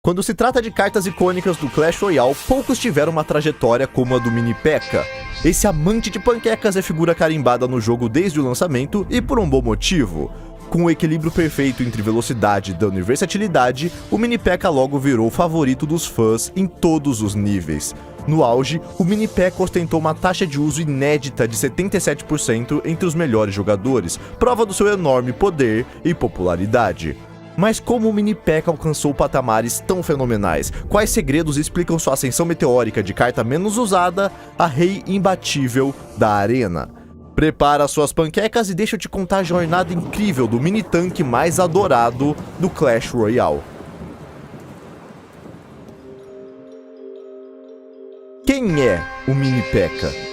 Quando se trata de cartas icônicas do Clash Royale, poucos tiveram uma trajetória como a do Mini P.E.K.K.A. Esse amante de panquecas é figura carimbada no jogo desde o lançamento e por um bom motivo. Com o equilíbrio perfeito entre velocidade, dano e versatilidade, o Mini P.E.K.K.A. logo virou o favorito dos fãs em todos os níveis. No auge, o Mini P.E.K.K.A. ostentou uma taxa de uso inédita de 77% entre os melhores jogadores, prova do seu enorme poder e popularidade. Mas como o Mini P.E.K.K.A. alcançou patamares tão fenomenais? Quais segredos explicam sua ascensão meteórica de carta menos usada a rei imbatível da arena? Prepara suas panquecas e deixa eu te contar a jornada incrível do mini tanque mais adorado do Clash Royale. Quem é o Mini P.E.K.K.A?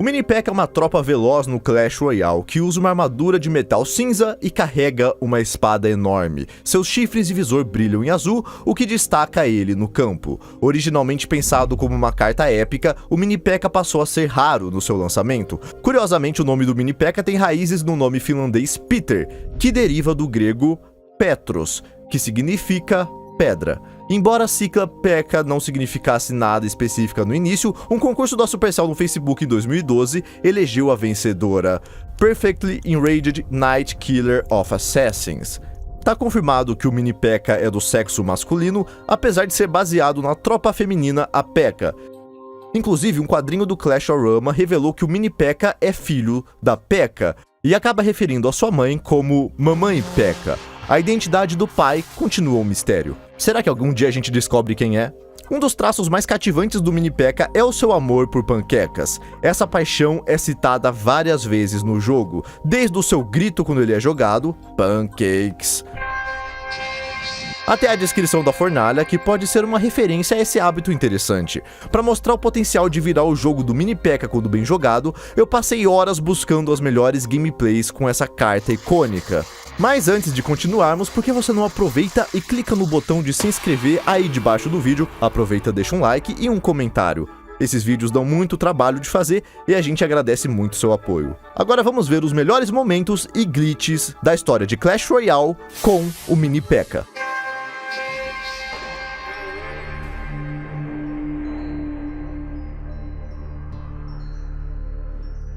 O Mini P.E.K.K.A é uma tropa veloz no Clash Royale que usa uma armadura de metal cinza e carrega uma espada enorme. Seus chifres e visor brilham em azul, o que destaca ele no campo. Originalmente pensado como uma carta épica, o Mini P.E.K.K.A passou a ser raro no seu lançamento. Curiosamente, o nome do Mini P.E.K.K.A tem raízes no nome finlandês Peter, que deriva do grego Petros, que significa pedra. Embora a sigla P.E.K.K.A não significasse nada específica no início, um concurso da Supercell no Facebook em 2012 elegeu a vencedora Perfectly Enraged Night Killer of Assassins. Tá confirmado que o Mini P.E.K.K.A é do sexo masculino, apesar de ser baseado na tropa feminina a P.E.K.K.A. Inclusive, um quadrinho do Clasharama revelou que o Mini P.E.K.K.A é filho da P.E.K.K.A e acaba referindo a sua mãe como Mamãe P.E.K.K.A. A identidade do pai continua um mistério. Será que algum dia a gente descobre quem é? Um dos traços mais cativantes do Mini P.E.K.K.A é o seu amor por panquecas. Essa paixão é citada várias vezes no jogo, desde o seu grito quando ele é jogado, Pancakes, até a descrição da fornalha, que pode ser uma referência a esse hábito interessante. Para mostrar o potencial de virar o jogo do Mini P.E.K.K.A quando bem jogado, eu passei horas buscando as melhores gameplays com essa carta icônica. Mas antes de continuarmos, por que você não aproveita e clica no botão de se inscrever aí debaixo do vídeo, aproveita, deixa um like e um comentário. Esses vídeos dão muito trabalho de fazer e a gente agradece muito seu apoio. Agora vamos ver os melhores momentos e glitches da história de Clash Royale com o Mini P.E.K.K.A.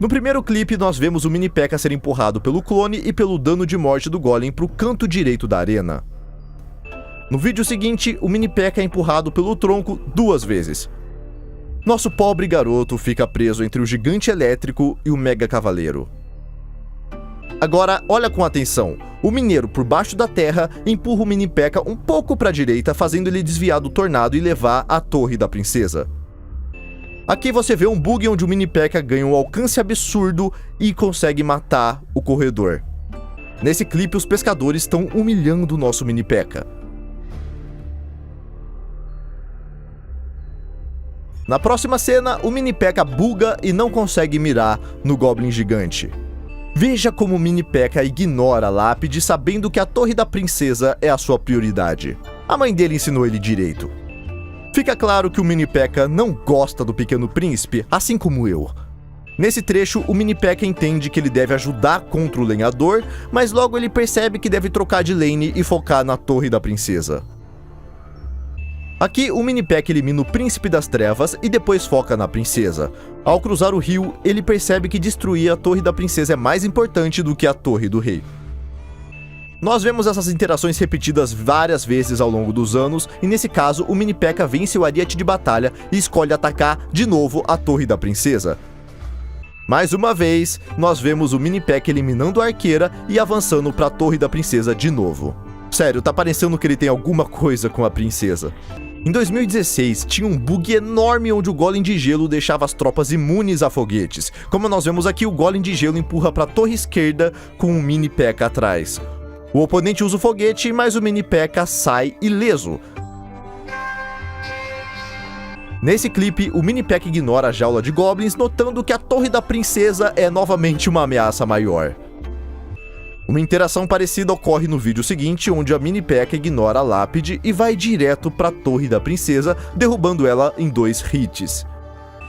No primeiro clipe, nós vemos o Mini P.E.K.K.A ser empurrado pelo clone e pelo dano de morte do Golem para o canto direito da arena. No vídeo seguinte, o Mini P.E.K.K.A é empurrado pelo tronco 2 vezes. Nosso pobre garoto fica preso entre o Gigante Elétrico e o Mega Cavaleiro. Agora, olha com atenção. O mineiro, por baixo da terra, empurra o Mini P.E.K.K.A um pouco para a direita, fazendo ele desviar do tornado e levar a Torre da Princesa. Aqui você vê um bug onde o Mini P.E.K.K.A ganha um alcance absurdo e consegue matar o corredor. Nesse clipe, os pescadores estão humilhando o nosso Mini P.E.K.K.A. Na próxima cena, o Mini P.E.K.K.A buga e não consegue mirar no Goblin Gigante. Veja como o Mini P.E.K.K.A ignora a lápide, sabendo que a Torre da Princesa é a sua prioridade. A mãe dele ensinou ele direito. Fica claro que o Mini P.E.K.K.A não gosta do Pequeno Príncipe, assim como eu. Nesse trecho, o Mini P.E.K.K.A entende que ele deve ajudar contra o lenhador, mas logo ele percebe que deve trocar de lane e focar na Torre da Princesa. Aqui, o Mini P.E.K.K.A elimina o Príncipe das Trevas e depois foca na Princesa. Ao cruzar o rio, ele percebe que destruir a Torre da Princesa é mais importante do que a Torre do Rei. Nós vemos essas interações repetidas várias vezes ao longo dos anos, e nesse caso, o Mini P.E.K.K.A vence o ariete de batalha e escolhe atacar de novo a Torre da Princesa. Mais uma vez, nós vemos o Mini P.E.K.K.A eliminando a arqueira e avançando para a Torre da Princesa de novo. Sério, tá parecendo que ele tem alguma coisa com a princesa. Em 2016, tinha um bug enorme onde o Golem de Gelo deixava as tropas imunes a foguetes. Como nós vemos aqui, o Golem de Gelo empurra para a torre esquerda com o Mini P.E.K.K.A atrás. O oponente usa o foguete, mas o Mini P.E.K.K.A sai ileso. Nesse clipe, o Mini P.E.K.K.A ignora a jaula de goblins, notando que a Torre da Princesa é novamente uma ameaça maior. Uma interação parecida ocorre no vídeo seguinte, onde a Mini P.E.K.K.A ignora a lápide e vai direto para a Torre da Princesa, derrubando ela em 2 hits.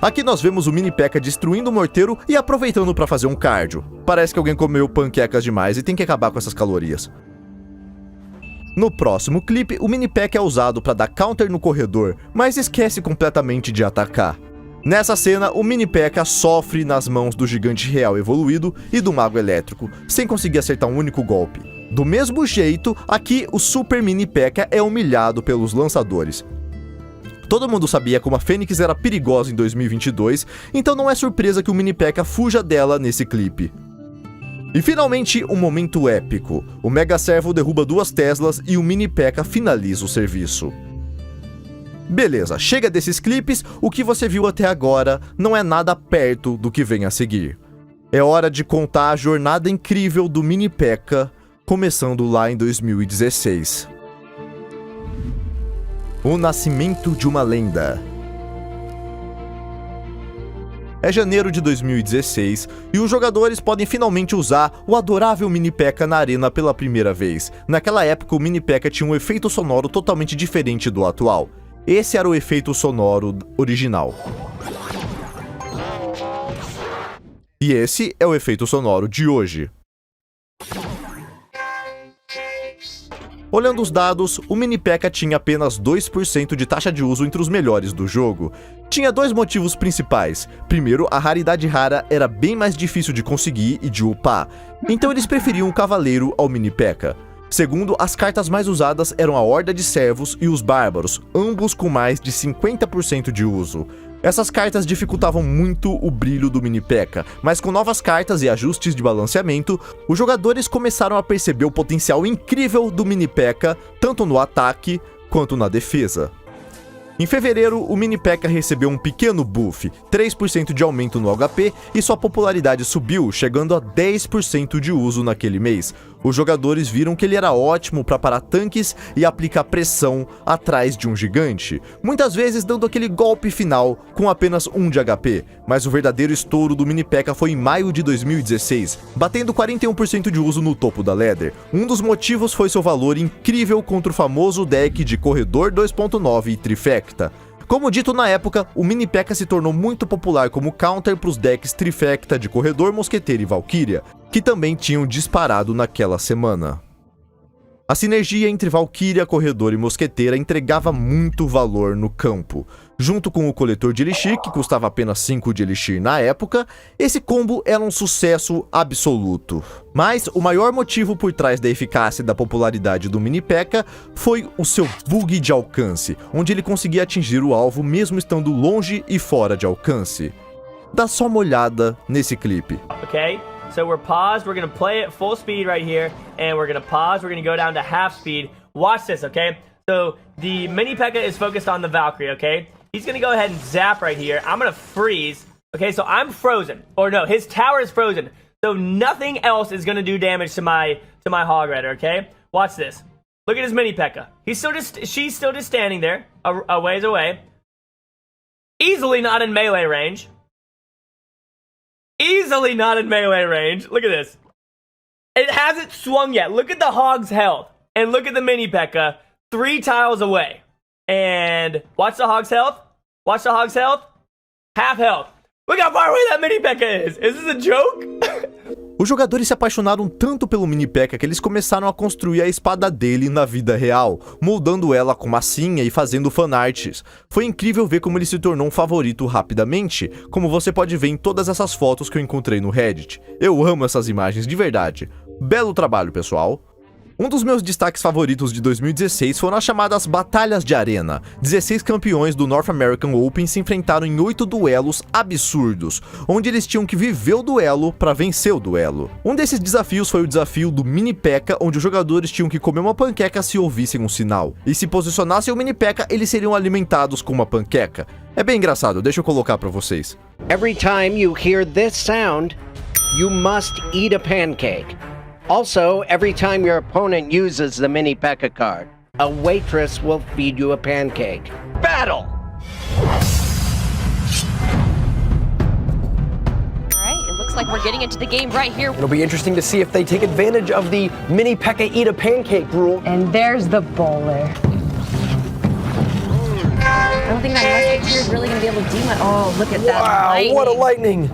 Aqui nós vemos o Mini P.E.K.K.A destruindo o morteiro e aproveitando para fazer um cardio. Parece que alguém comeu panquecas demais e tem que acabar com essas calorias. No próximo clipe, o Mini P.E.K.K.A é usado para dar counter no corredor, mas esquece completamente de atacar. Nessa cena, o Mini P.E.K.K.A sofre nas mãos do gigante real evoluído e do mago elétrico, sem conseguir acertar um único golpe. Do mesmo jeito, aqui o Super Mini P.E.K.K.A é humilhado pelos lançadores. Todo mundo sabia como a Fênix era perigosa em 2022, então não é surpresa que o Mini P.E.K.K.A fuja dela nesse clipe. E finalmente, um momento épico. O Mega Servo derruba 2 Teslas e o Mini P.E.K.K.A finaliza o serviço. Beleza, chega desses clipes, o que você viu até agora não é nada perto do que vem a seguir. É hora de contar a jornada incrível do Mini P.E.K.K.A, começando lá em 2016. O nascimento de uma lenda. É janeiro de 2016 e os jogadores podem finalmente usar o adorável Mini P.E.K.K.A na arena pela primeira vez. Naquela época o Mini P.E.K.K.A tinha um efeito sonoro totalmente diferente do atual. Esse era o efeito sonoro original. E esse é o efeito sonoro de hoje. Olhando os dados, o Mini P.E.K.K.A tinha apenas 2% de taxa de uso entre os melhores do jogo. Tinha 2 motivos principais. Primeiro, a raridade rara era bem mais difícil de conseguir e de upar, então eles preferiam o Cavaleiro ao Mini P.E.K.K.A. Segundo, as cartas mais usadas eram a Horda de Servos e os Bárbaros, ambos com mais de 50% de uso. Essas cartas dificultavam muito o brilho do Mini P.E.K.K.A, mas com novas cartas e ajustes de balanceamento, os jogadores começaram a perceber o potencial incrível do Mini P.E.K.K.A, tanto no ataque quanto na defesa. Em fevereiro, o Mini P.E.K.K.A recebeu um pequeno buff, 3% de aumento no HP e sua popularidade subiu, chegando a 10% de uso naquele mês. Os jogadores viram que ele era ótimo para parar tanques e aplicar pressão atrás de um gigante, muitas vezes dando aquele golpe final com apenas 1 de HP, mas o verdadeiro estouro do Mini P.E.K.K.A foi em maio de 2016, batendo 41% de uso no topo da ladder. Um dos motivos foi seu valor incrível contra o famoso deck de Corredor 2.9 e Trifecta. Como dito na época, o Mini P.E.K.K.A se tornou muito popular como counter para os decks Trifecta de Corredor, Mosqueteiro e Valkyria, que também tinham disparado naquela semana. A sinergia entre Valkyria, Corredor e Mosqueteira entregava muito valor no campo. Junto com o coletor de Elixir, que custava apenas 5 de Elixir na época, esse combo era um sucesso absoluto. Mas o maior motivo por trás da eficácia e da popularidade do Mini P.E.K.K.A foi o seu bug de alcance, onde ele conseguia atingir o alvo mesmo estando longe e fora de alcance. Dá só uma olhada nesse clipe. Okay, so we're paused, we're gonna play at full speed right here, and we're gonna pause, we're gonna go down to half speed. Watch this, okay? So the Mini P.E.K.K.A is focused on the Valkyrie, okay? He's gonna go ahead and zap right here. I'm gonna freeze. Okay, so I'm frozen. Or no, his tower is frozen. So nothing else is gonna do damage to my Hog Rider, okay? Watch this. Look at his Mini P.E.K.K.A. She's still just standing there, a ways away. Easily not in melee range. Easily not in melee range. Look at this. It hasn't swung yet. Look at the Hog's health. And look at the Mini P.E.K.K.A 3 tiles away. And watch the Hog's health. Watch the Hog's health. Half health. Look how far away that Mini P.E.K.K.A is. Is this a joke? Os jogadores se apaixonaram tanto pelo Mini P.E.K.K.A que eles começaram a construir a espada dele na vida real, moldando ela com massinha e fazendo fanarts. Foi incrível ver como ele se tornou um favorito rapidamente, como você pode ver em todas essas fotos que eu encontrei no Reddit. Eu amo essas imagens de verdade. Belo trabalho, pessoal. Um dos meus destaques favoritos de 2016 foram as chamadas Batalhas de Arena. 16 campeões do North American Open se enfrentaram em 8 duelos absurdos, onde eles tinham que viver o duelo para vencer o duelo. Um desses desafios foi o desafio do Mini P.E.K.K.A, onde os jogadores tinham que comer uma panqueca se ouvissem um sinal. E se posicionassem o Mini P.E.K.K.A, eles seriam alimentados com uma panqueca. É bem engraçado, deixa eu colocar para vocês. Every time you hear this sound, you must eat a pancake. Also, every time your opponent uses the Mini P.E.K.K.A card, a waitress will feed you a pancake. Battle! Alright, it looks like we're getting into the game right here. It'll be interesting to see if they take advantage of the Mini P.E.K.K.A eat a pancake rule. And there's the bowler. I don't think that Musketeer is really going to be able to do much. Oh, look at that Wow, lightning. what a lightning!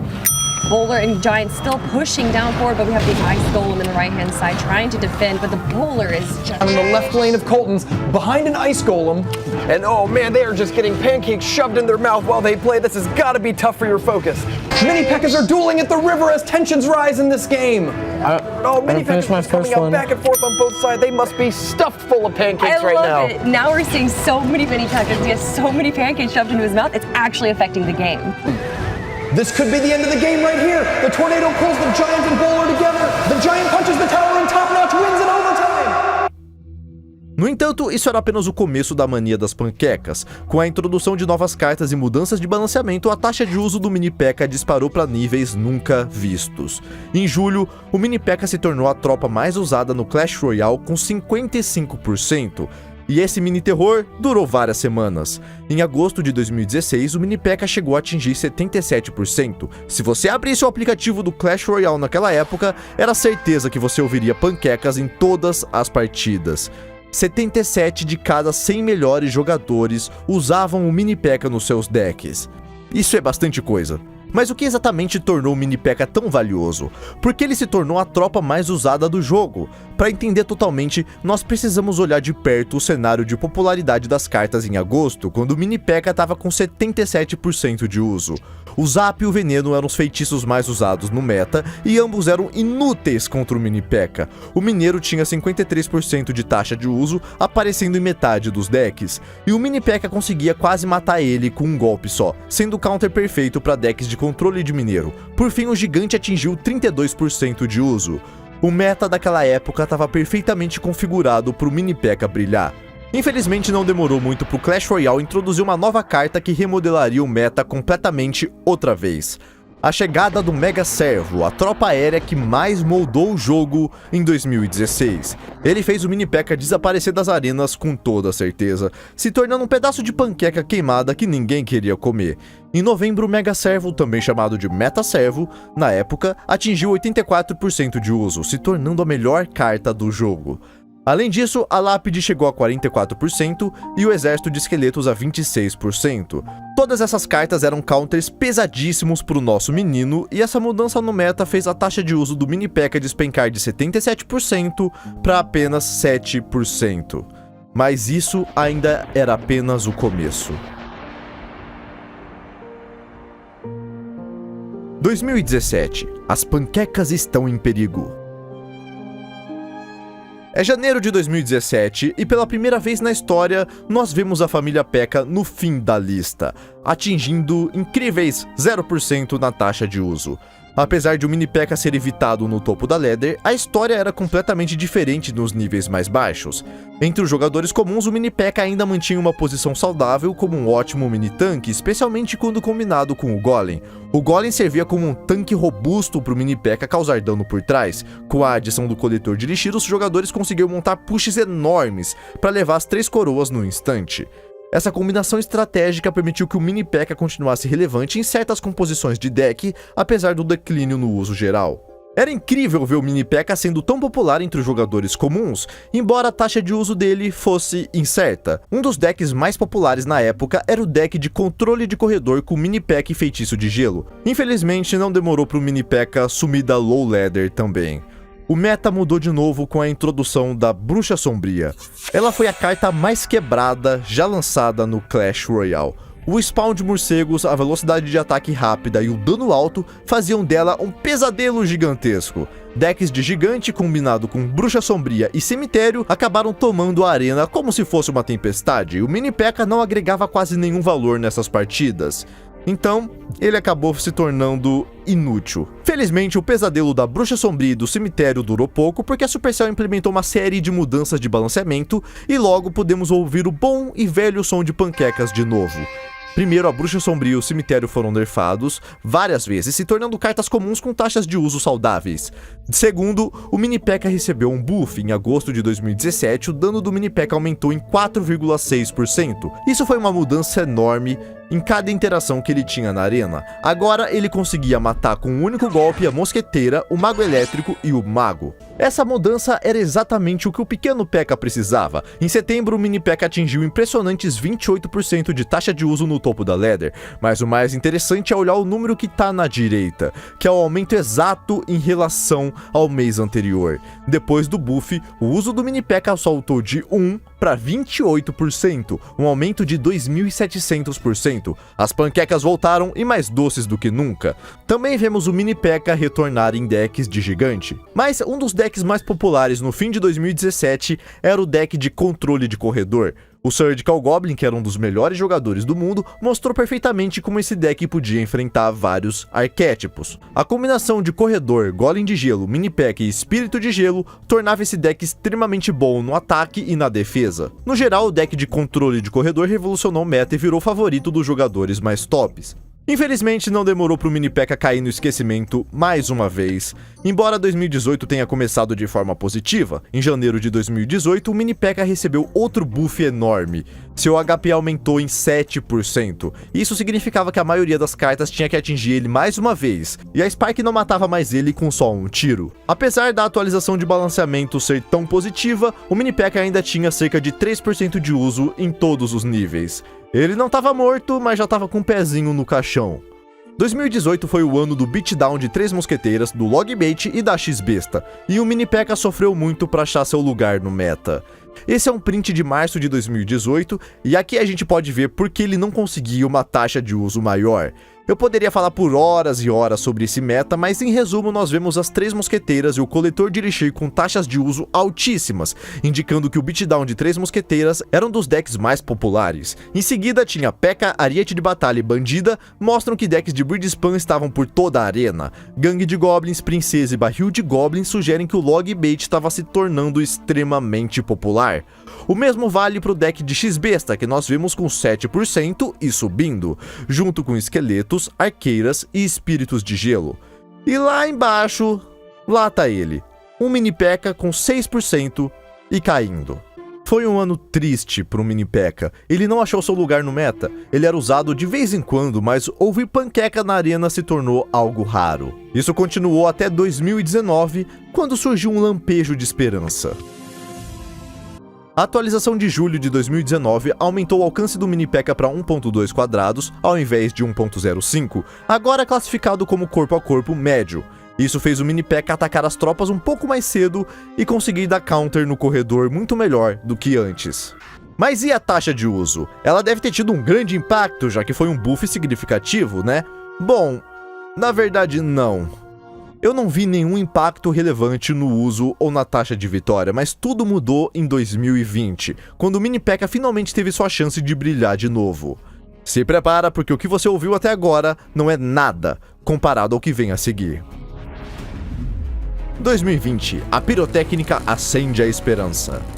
Bowler and Giant still pushing down forward, but we have the Ice Golem in the right-hand side trying to defend, but the Bowler is just... On the left lane of Colton's, behind an Ice Golem, and oh man, they are just getting pancakes shoved in their mouth while they play. This has got to be tough for your focus. Mini Pekkas are dueling at the river as tensions rise in this game. Mini Pekkas are coming out back and forth on both sides. They must be stuffed full of pancakes right now. I love it. Now we're seeing so many Mini Pekkas. He has so many pancakes shoved into his mouth. It's actually affecting the game. This could be the end of the game right here. The Tornado pulls the Giant and Bowler together. The Giant punches the tower and Top Notch wins in overtime. No entanto, isso era apenas o começo da mania das panquecas. Com a introdução de novas cartas e mudanças de balanceamento, a taxa de uso do Mini P.E.K.K.A disparou para níveis nunca vistos. Em julho, o Mini P.E.K.K.A se tornou a tropa mais usada no Clash Royale com 55%. E esse mini terror durou várias semanas. Em agosto de 2016, o Mini P.E.K.K.A chegou a atingir 77%. Se você abrisse o aplicativo do Clash Royale naquela época, era certeza que você ouviria panquecas em todas as partidas. 77 de cada 100 melhores jogadores usavam o Mini P.E.K.K.A nos seus decks. Isso é bastante coisa. Mas o que exatamente tornou o Mini P.E.K.K.A tão valioso? Por que ele se tornou a tropa mais usada do jogo? Para entender totalmente, nós precisamos olhar de perto o cenário de popularidade das cartas em agosto, quando o Mini P.E.K.K.A estava com 77% de uso. O Zap e o Veneno eram os feitiços mais usados no meta, e ambos eram inúteis contra o Mini P.E.K.K.A. O Mineiro tinha 53% de taxa de uso, aparecendo em metade dos decks, e o Mini P.E.K.K.A conseguia quase matar ele com um golpe só, sendo o counter perfeito para decks de controle de Mineiro. Por fim, o Gigante atingiu 32% de uso. O meta daquela época estava perfeitamente configurado para o Mini P.E.K.K.A brilhar. Infelizmente não demorou muito para o Clash Royale introduzir uma nova carta que remodelaria o meta completamente outra vez. A chegada do Mega Servo, a tropa aérea que mais moldou o jogo em 2016. Ele fez o Mini P.E.K.K.A desaparecer das arenas com toda certeza, se tornando um pedaço de panqueca queimada que ninguém queria comer. Em novembro, o Mega Servo, também chamado de Meta Servo, na época, atingiu 84% de uso, se tornando a melhor carta do jogo. Além disso, a Lápide chegou a 44% e o Exército de Esqueletos a 26%. Todas essas cartas eram counters pesadíssimos para o nosso menino, e essa mudança no meta fez a taxa de uso do Mini P.E.K.K.A despencar de 77% para apenas 7%. Mas isso ainda era apenas o começo. 2017. As panquecas estão em perigo. É janeiro de 2017 e pela primeira vez na história nós vemos a família P.E.K.K.A no fim da lista, atingindo incríveis 0% na taxa de uso. Apesar de o Mini P.E.K.K.A ser evitado no topo da ladder, a história era completamente diferente nos níveis mais baixos. Entre os jogadores comuns, o Mini P.E.K.K.A ainda mantinha uma posição saudável como um ótimo mini tanque, especialmente quando combinado com o Golem. O Golem servia como um tanque robusto para o Mini P.E.K.K.A causar dano por trás. Com a adição do coletor de elixir, os jogadores conseguiram montar pushes enormes para levar as 3 coroas no instante. Essa combinação estratégica permitiu que o Mini P.E.K.K.A continuasse relevante em certas composições de deck, apesar do declínio no uso geral. Era incrível ver o Mini P.E.K.K.A sendo tão popular entre os jogadores comuns, embora a taxa de uso dele fosse incerta. Um dos decks mais populares na época era o deck de controle de corredor com Mini P.E.K.K.A e feitiço de gelo. Infelizmente, não demorou para o Mini P.E.K.K.A sumir da low ladder também. O meta mudou de novo com a introdução da Bruxa Sombria. Ela foi a carta mais quebrada já lançada no Clash Royale. O spawn de morcegos, a velocidade de ataque rápida e o dano alto faziam dela um pesadelo gigantesco. Decks de gigante combinado com Bruxa Sombria e Cemitério acabaram tomando a arena como se fosse uma tempestade, e o Mini P.E.K.K.A não agregava quase nenhum valor nessas partidas. Então, ele acabou se tornando inútil. Felizmente, o pesadelo da Bruxa Sombria e do Cemitério durou pouco, porque a Supercell implementou uma série de mudanças de balanceamento, e logo podemos ouvir o bom e velho som de panquecas de novo. Primeiro, a Bruxa Sombria e o Cemitério foram nerfados várias vezes, se tornando cartas comuns com taxas de uso saudáveis. Segundo, o Mini P.E.K.K.A recebeu um buff. Em agosto de 2017, o dano do Mini P.E.K.K.A aumentou em 4,6%. Isso foi uma mudança enorme em cada interação que ele tinha na arena. Agora ele conseguia matar com um único golpe a mosqueteira, o mago elétrico e o mago. Essa mudança era exatamente o que o pequeno P.E.K.K.A precisava. Em setembro, o mini P.E.K.K.A atingiu impressionantes 28% de taxa de uso no topo da ladder, mas o mais interessante é olhar o número que tá na direita, que é o aumento exato em relação ao mês anterior. Depois do buff, o uso do mini P.E.K.K.A saltou de 1 para 28%, um aumento de 2.700%. As panquecas voltaram e mais doces do que nunca. Também vemos o mini P.E.K.K.A retornar em decks de gigante. Mas um dos decks mais populares no fim de 2017 era o deck de controle de corredor. O Surgical Goblin, que era um dos melhores jogadores do mundo, mostrou perfeitamente como esse deck podia enfrentar vários arquétipos. A combinação de corredor, golem de gelo, mini P.E.K.K.A e espírito de gelo tornava esse deck extremamente bom no ataque e na defesa. No geral, o deck de controle de corredor revolucionou o meta e virou favorito dos jogadores mais tops. Infelizmente, não demorou para o mini P.E.K.K.A cair no esquecimento mais uma vez. Embora 2018 tenha começado de forma positiva, em janeiro de 2018 o mini P.E.K.K.A recebeu outro buff enorme. Seu HP aumentou em 7%. Isso significava que a maioria das cartas tinha que atingir ele mais uma vez, e a Spike não matava mais ele com só um tiro. Apesar da atualização de balanceamento ser tão positiva, o mini P.E.K.K.A ainda tinha cerca de 3% de uso em todos os níveis. Ele não estava morto, mas já estava com um pezinho no caixão. 2018 foi o ano do beatdown de 3 mosqueteiras, do Logbait e da X-Besta, e o mini P.E.K.K.A sofreu muito para achar seu lugar no meta. Esse é um print de março de 2018, e aqui a gente pode ver por que ele não conseguia uma taxa de uso maior. Eu poderia falar por horas e horas sobre esse meta, mas em resumo nós vemos as 3 mosqueteiras e o coletor de Elixir com taxas de uso altíssimas, indicando que o beatdown de 3 mosqueteiras era um dos decks mais populares. Em seguida tinha P.E.K.K.A, Ariete de Batalha e Bandida, mostram que decks de Bridge Spam estavam por toda a arena. Gangue de Goblins, Princesa e Barril de Goblins sugerem que o Logbait estava se tornando extremamente popular. O mesmo vale para o deck de X-Besta, que nós vemos com 7% e subindo, junto com esqueletos, arqueiras e espíritos de gelo. E lá embaixo, lá tá ele, um mini P.E.K.K.A com 6% e caindo. Foi um ano triste para o mini P.E.K.K.A. Ele não achou seu lugar no meta. Ele era usado de vez em quando, mas ouvir panqueca na arena se tornou algo raro. Isso continuou até 2019, quando surgiu um lampejo de esperança. A atualização de julho de 2019 aumentou o alcance do mini P.E.K.K.A para 1.2 quadrados, ao invés de 1.05, agora classificado como corpo a corpo médio. Isso fez o mini P.E.K.K.A atacar as tropas um pouco mais cedo e conseguir dar counter no corredor muito melhor do que antes. Mas e a taxa de uso? Ela deve ter tido um grande impacto, já que foi um buff significativo, né? Bom, na verdade não. Eu não vi nenhum impacto relevante no uso ou na taxa de vitória, mas tudo mudou em 2020, quando o mini P.E.K.K.A finalmente teve sua chance de brilhar de novo. Se prepara, porque o que você ouviu até agora não é nada comparado ao que vem a seguir. 2020, a pirotécnica acende a esperança. «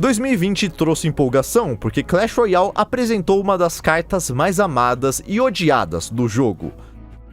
2020 trouxe empolgação, porque Clash Royale apresentou uma das cartas mais amadas e odiadas do jogo,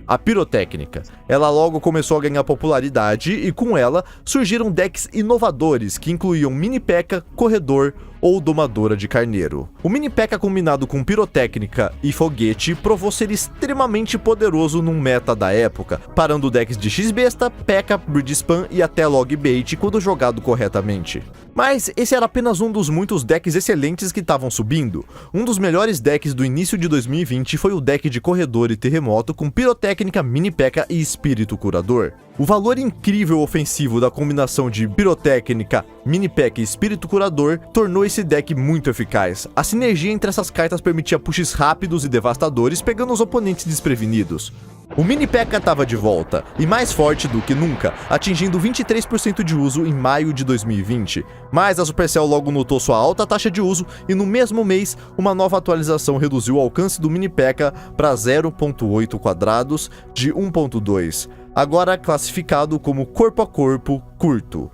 a pirotécnica. Ela logo começou a ganhar popularidade e com ela surgiram decks inovadores que incluíam mini P.E.K.K.A, corredor ou domadora de carneiro. O mini P.E.K.K.A combinado com pirotécnica e foguete provou ser extremamente poderoso num meta da época, parando decks de X-Besta, P.E.K.K.A, Bridge Spam e até Logbait quando jogado corretamente. Mas esse era apenas um dos muitos decks excelentes que estavam subindo. Um dos melhores decks do início de 2020 foi o deck de corredor e terremoto com pirotécnica, mini P.E.K.K.A e espírito curador. O valor incrível ofensivo da combinação de pirotécnica, mini P.E.K.K.A e espírito curador tornou esse deck muito eficaz. A sinergia entre essas cartas permitia pushes rápidos e devastadores, pegando os oponentes desprevenidos. O mini P.E.K.K.A estava de volta, e mais forte do que nunca, atingindo 23% de uso em maio de 2020. Mas a Supercell logo notou sua alta taxa de uso, e no mesmo mês, uma nova atualização reduziu o alcance do mini P.E.K.K.A para 0.8 quadrados de 1.2, agora classificado como corpo a corpo curto.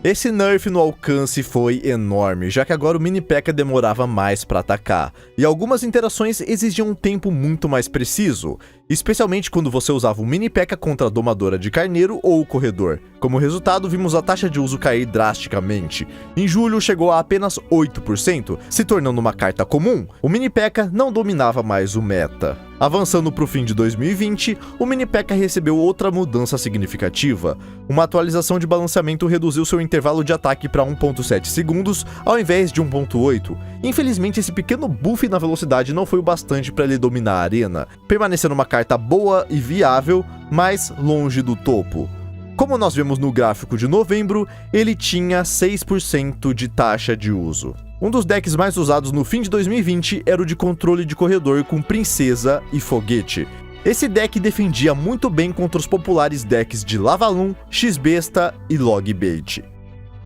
Esse nerf no alcance foi enorme, já que agora o mini P.E.K.K.A demorava mais para atacar, e algumas interações exigiam um tempo muito mais preciso. especialmente quando você usava o Mini P.E.K.K.A contra a Domadora de Carneiro ou o Corredor. Como resultado, vimos a taxa de uso cair drasticamente. Em julho, chegou a apenas 8%, se tornando uma carta comum. O Mini P.E.K.K.A não dominava mais o meta. Avançando para o fim de 2020, o Mini P.E.K.K.A recebeu outra mudança significativa. Uma atualização de balanceamento reduziu seu intervalo de ataque para 1.7 segundos, ao invés de 1.8. Infelizmente, esse pequeno buff na velocidade não foi o bastante para ele dominar a arena, permanecendo uma carta boa e viável, mas longe do topo. Como nós vemos no gráfico de novembro, ele tinha 6% de taxa de uso. Um dos decks mais usados no fim de 2020 era o de controle de corredor com Princesa e Foguete. Esse deck defendia muito bem contra os populares decks de Lavaloon, X-Besta e Logbait.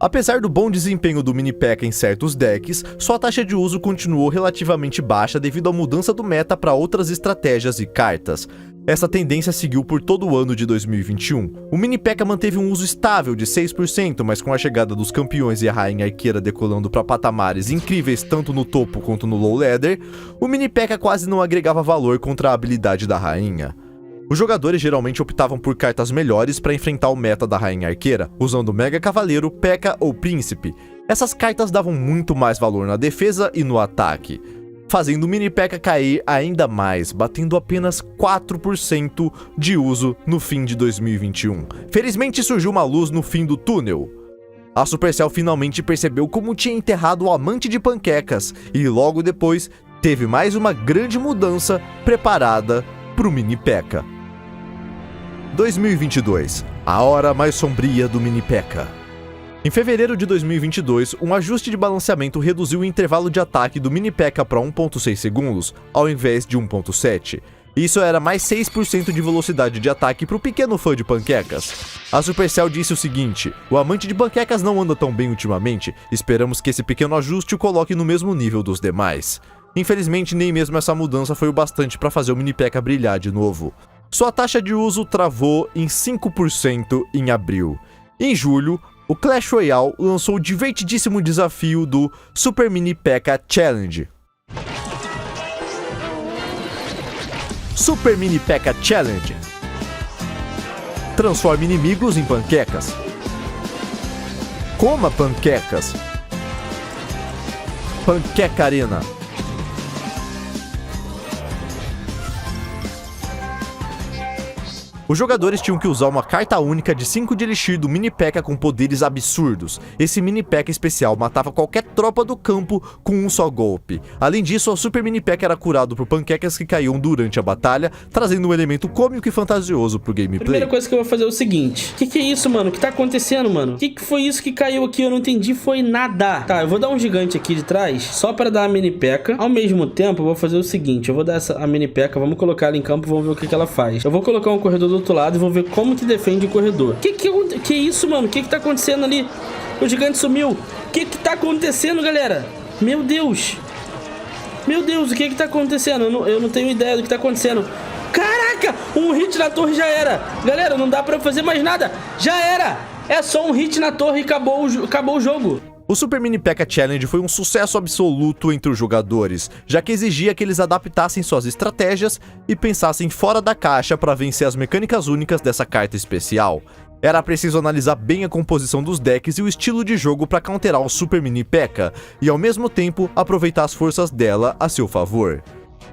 Apesar do bom desempenho do Mini P.E.K.K.A em certos decks, sua taxa de uso continuou relativamente baixa devido à mudança do meta para outras estratégias e cartas. Essa tendência seguiu por todo o ano de 2021. O Mini P.E.K.K.A manteve um uso estável de 6%, mas com a chegada dos campeões e a Rainha Arqueira decolando para patamares incríveis tanto no topo quanto no low ladder, o Mini P.E.K.K.A quase não agregava valor contra a habilidade da Rainha. Os jogadores geralmente optavam por cartas melhores para enfrentar o meta da Rainha Arqueira, usando Mega Cavaleiro, P.E.K.K.A ou Príncipe. Essas cartas davam muito mais valor na defesa e no ataque, fazendo o Mini P.E.K.K.A cair ainda mais, batendo apenas 4% de uso no fim de 2021. Felizmente surgiu uma luz no fim do túnel. A Supercell finalmente percebeu como tinha enterrado o amante de panquecas e logo depois teve mais uma grande mudança preparada para o Mini P.E.K.K.A. 2022, a hora mais sombria do Mini P.E.K.K.A. Em fevereiro de 2022, um ajuste de balanceamento reduziu o intervalo de ataque do Mini P.E.K.K.A para 1.6 segundos, ao invés de 1.7. Isso era mais 6% de velocidade de ataque para o pequeno fã de panquecas. A Supercell disse o seguinte: o amante de panquecas não anda tão bem ultimamente, esperamos que esse pequeno ajuste o coloque no mesmo nível dos demais. Infelizmente, nem mesmo essa mudança foi o bastante para fazer o Mini P.E.K.K.A brilhar de novo. Sua taxa de uso travou em 5% em abril. Em julho, o Clash Royale lançou o divertidíssimo desafio do Super Mini P.E.K.K.A Challenge. Super Mini P.E.K.K.A Challenge. Transforme inimigos em panquecas. Coma panquecas. Panqueca Arena. Os jogadores tinham que usar uma carta única de 5 de Elixir do Mini P.E.K.K.A com poderes absurdos. Esse Mini P.E.K.K.A especial matava qualquer tropa do campo com um só golpe. Além disso, o Super Mini P.E.K.K.A era curado por panquecas que caíam durante a batalha, trazendo um elemento cômico e fantasioso pro gameplay. Primeira coisa que eu vou fazer é o seguinte: que é isso, mano? O que tá acontecendo, mano? Que foi isso que caiu aqui? Eu não entendi, foi nada. Tá, eu vou dar um gigante aqui de trás, só pra dar a Mini P.E.K.K.A. Ao mesmo tempo, eu vou fazer o seguinte: eu vou dar a Mini P.E.K.K.A, vamos colocar ela em campo, vamos ver o que ela faz. Eu vou colocar um corredor do outro lado e vou ver como que defende o corredor. Que isso, mano? O que tá acontecendo ali? O gigante sumiu. O que tá acontecendo, galera? Meu Deus. Meu Deus, o que tá acontecendo? Eu não tenho ideia do que tá acontecendo. Caraca, um hit na torre já era. Galera, não dá pra fazer mais nada. Já era. É só um hit na torre e acabou o jogo. O Super Mini P.E.K.K.A Challenge foi um sucesso absoluto entre os jogadores, já que exigia que eles adaptassem suas estratégias e pensassem fora da caixa para vencer as mecânicas únicas dessa carta especial. Era preciso analisar bem a composição dos decks e o estilo de jogo para counterar o Super Mini P.E.K.K.A e ao mesmo tempo aproveitar as forças dela a seu favor.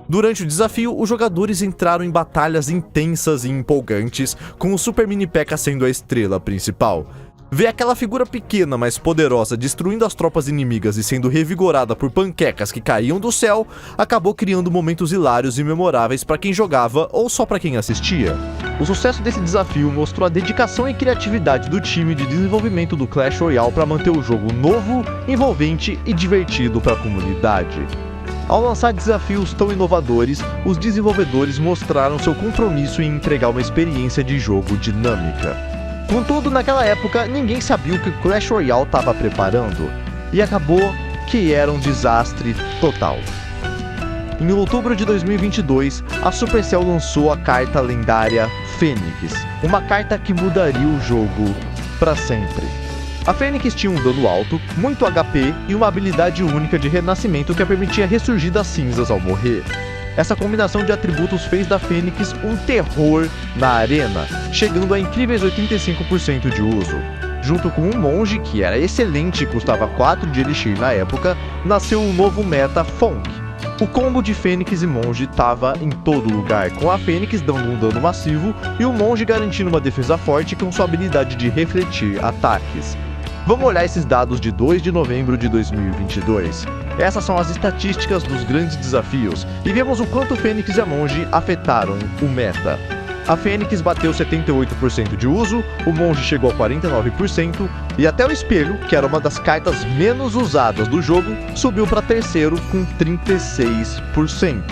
Durante o desafio, os jogadores entraram em batalhas intensas e empolgantes, com o Super Mini P.E.K.K.A sendo a estrela principal. Ver aquela figura pequena, mas poderosa, destruindo as tropas inimigas e sendo revigorada por panquecas que caíam do céu, acabou criando momentos hilários e memoráveis para quem jogava ou só para quem assistia. O sucesso desse desafio mostrou a dedicação e criatividade do time de desenvolvimento do Clash Royale para manter o jogo novo, envolvente e divertido para a comunidade. Ao lançar desafios tão inovadores, os desenvolvedores mostraram seu compromisso em entregar uma experiência de jogo dinâmica. Contudo, naquela época, ninguém sabia o que o Clash Royale estava preparando, e acabou que era um desastre total. Em outubro de 2022, a Supercell lançou a carta lendária Fênix, uma carta que mudaria o jogo para sempre. A Fênix tinha um dano alto, muito HP e uma habilidade única de renascimento que a permitia ressurgir das cinzas ao morrer. Essa combinação de atributos fez da Fênix um terror na arena, chegando a incríveis 85% de uso. Junto com um monge, que era excelente e custava 4 de Elixir na época, nasceu um novo meta Fonk. O combo de Fênix e Monge estava em todo lugar, com a Fênix dando um dano massivo e o Monge garantindo uma defesa forte com sua habilidade de refletir ataques. Vamos olhar esses dados de 2 de novembro de 2022. Essas são as estatísticas dos grandes desafios e vemos o quanto Fênix e a Monge afetaram o meta. A Fênix bateu 78% de uso, o Monge chegou a 49% e até o Espelho, que era uma das cartas menos usadas do jogo, subiu para terceiro com 36%.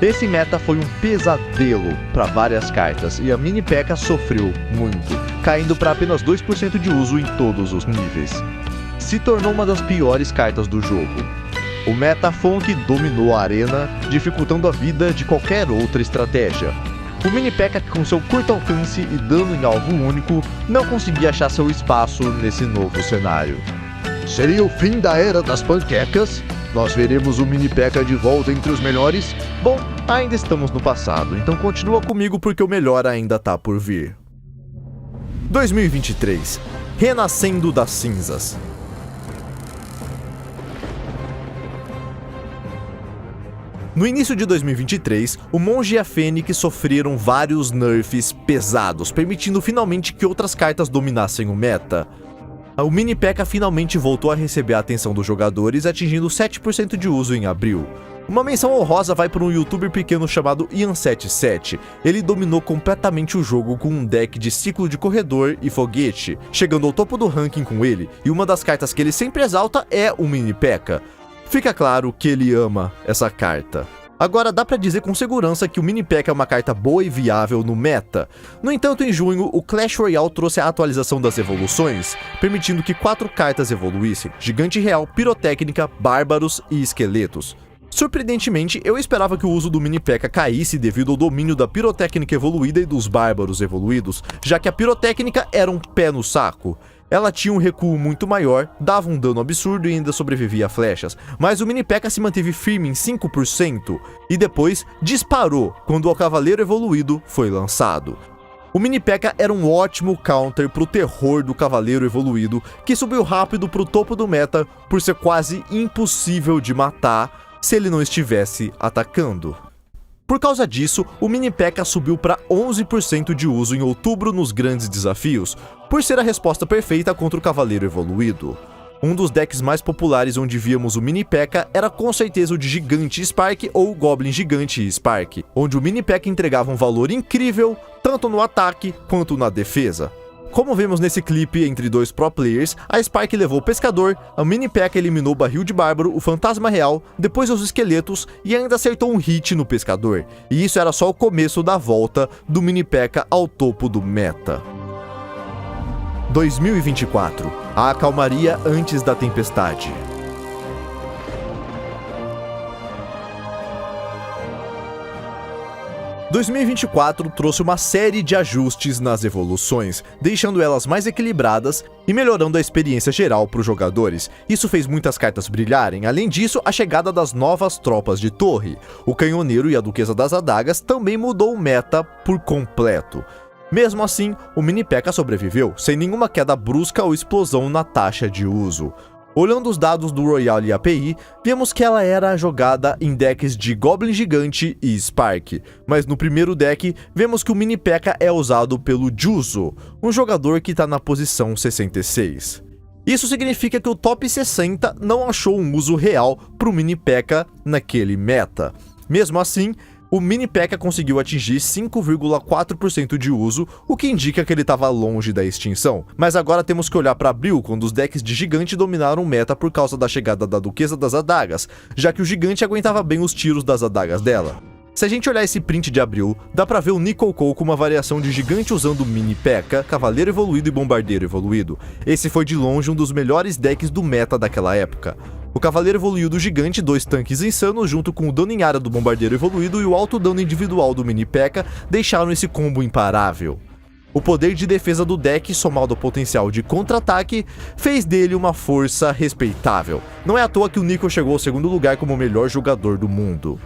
Esse meta foi um pesadelo para várias cartas e a Mini P.E.K.K.A sofreu muito, caindo para apenas 2% de uso em todos os níveis. Se tornou uma das piores cartas do jogo. O meta Fonk dominou a arena, dificultando a vida de qualquer outra estratégia. O Mini P.E.K.K.A, com seu curto alcance e dano em alvo único, não conseguia achar seu espaço nesse novo cenário. Seria o fim da era das panquecas? Nós veremos o Mini P.E.K.K.A de volta entre os melhores? Bom, ainda estamos no passado, então continua comigo porque o melhor ainda tá por vir. 2023. Renascendo das cinzas. No início de 2023, o Monge e a Fênix sofreram vários nerfs pesados, permitindo finalmente que outras cartas dominassem o meta. O Mini P.E.K.K.A finalmente voltou a receber a atenção dos jogadores, atingindo 7% de uso em abril. Uma menção honrosa vai para um youtuber pequeno chamado Ian77. Ele dominou completamente o jogo com um deck de ciclo de corredor e foguete, chegando ao topo do ranking com ele, e uma das cartas que ele sempre exalta é o Mini P.E.K.K.A. Fica claro que ele ama essa carta. Agora dá pra dizer com segurança que o Mini P.E.K.K.A é uma carta boa e viável no meta. No entanto, em junho, o Clash Royale trouxe a atualização das evoluções, permitindo que 4 cartas evoluíssem: Gigante Real, Pirotécnica, Bárbaros e Esqueletos. Surpreendentemente, eu esperava que o uso do Mini P.E.K.K.A caísse devido ao domínio da Pirotécnica evoluída e dos Bárbaros evoluídos, já que a Pirotécnica era um pé no saco. Ela tinha um recuo muito maior, dava um dano absurdo e ainda sobrevivia a flechas, mas o Mini P.E.K.K.A se manteve firme em 5% e depois disparou quando o Cavaleiro Evoluído foi lançado. O Mini P.E.K.K.A era um ótimo counter pro terror do Cavaleiro Evoluído, que subiu rápido pro topo do meta por ser quase impossível de matar se ele não estivesse atacando. Por causa disso, o Mini P.E.K.K.A subiu para 11% de uso em outubro nos grandes desafios, por ser a resposta perfeita contra o Cavaleiro Evoluído. Um dos decks mais populares onde víamos o Mini P.E.K.K.A era com certeza o de Gigante e Spark ou Goblin Gigante e Spark, onde o Mini P.E.K.K.A entregava um valor incrível, tanto no ataque quanto na defesa. Como vemos nesse clipe entre dois pro players, a Spark levou o Pescador, a Mini P.E.K.K.A eliminou o Barril de Bárbaro, o Fantasma Real, depois os Esqueletos e ainda acertou um hit no Pescador. E isso era só o começo da volta do Mini P.E.K.K.A ao topo do meta. 2024. A calmaria antes da tempestade. « 2024 trouxe uma série de ajustes nas evoluções, deixando elas mais equilibradas e melhorando a experiência geral para os jogadores. Isso fez muitas cartas brilharem, além disso, a chegada das novas tropas de torre. O Canhoneiro e a Duquesa das Adagas também mudou o meta por completo. Mesmo assim, o Mini P.E.K.K.A sobreviveu, sem nenhuma queda brusca ou explosão na taxa de uso. Olhando os dados do Royale API, vemos que ela era jogada em decks de Goblin Gigante e Spark, mas no primeiro deck, vemos que o Mini P.E.K.K.A é usado pelo Juzo, um jogador que está na posição 66. Isso significa que o top 60 não achou um uso real para o Mini P.E.K.K.A naquele meta. Mesmo assim, o Mini P.E.K.K.A conseguiu atingir 5,4% de uso, o que indica que ele estava longe da extinção. Mas agora temos que olhar para abril, quando os decks de Gigante dominaram o meta por causa da chegada da Duquesa das Adagas, já que o Gigante aguentava bem os tiros das adagas dela. Se a gente olhar esse print de abril, dá pra ver o Nicoco com uma variação de Gigante usando Mini P.E.K.K.A, Cavaleiro Evoluído e Bombardeiro Evoluído. Esse foi de longe um dos melhores decks do meta daquela época. O Cavaleiro evoluiu do Gigante, 2 tanques insanos, junto com o dano em área do Bombardeiro Evoluído e o alto dano individual do Mini P.E.K.K.A, deixaram esse combo imparável. O poder de defesa do deck, somado ao potencial de contra-ataque, fez dele uma força respeitável. Não é à toa que o Nico chegou ao segundo lugar como o melhor jogador do mundo.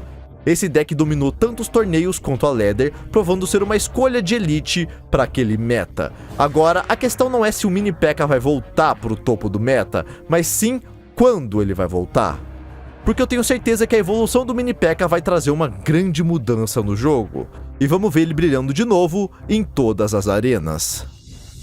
Esse deck dominou tanto os torneios quanto a ladder, provando ser uma escolha de elite para aquele meta. Agora, a questão não é se o Mini P.E.K.K.A vai voltar para o topo do meta, mas sim quando ele vai voltar. Porque eu tenho certeza que a evolução do Mini P.E.K.K.A vai trazer uma grande mudança no jogo. E vamos ver ele brilhando de novo em todas as arenas.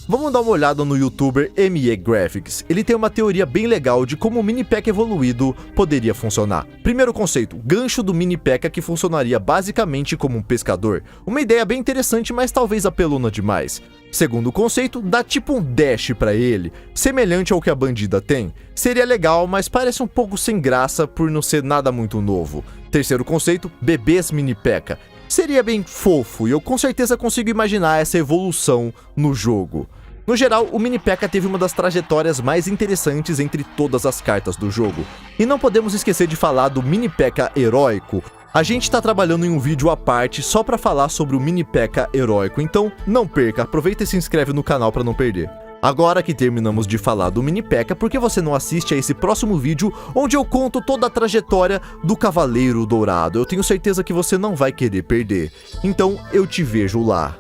Vamos dar uma olhada no youtuber ME Graphics. Ele tem uma teoria bem legal de como o Mini P.E.K.K.A evoluído poderia funcionar. Primeiro conceito, gancho do Mini P.E.K.K.A que funcionaria basicamente como um pescador. Uma ideia bem interessante, mas talvez apelona demais. Segundo conceito, dá tipo um dash pra ele, semelhante ao que a bandida tem. Seria legal, mas parece um pouco sem graça por não ser nada muito novo. Terceiro conceito, bebês Mini P.E.K.K.A. Seria bem fofo e eu com certeza consigo imaginar essa evolução no jogo. No geral, o Mini P.E.K.K.A teve uma das trajetórias mais interessantes entre todas as cartas do jogo. E não podemos esquecer de falar do Mini P.E.K.K.A heróico. A gente tá trabalhando em um vídeo à parte só pra falar sobre o Mini P.E.K.K.A heróico, então não perca, aproveita e se inscreve no canal pra não perder. Agora que terminamos de falar do Mini P.E.K.K.A, por que você não assiste a esse próximo vídeo onde eu conto toda a trajetória do Cavaleiro Dourado? Eu tenho certeza que você não vai querer perder. Então eu te vejo lá.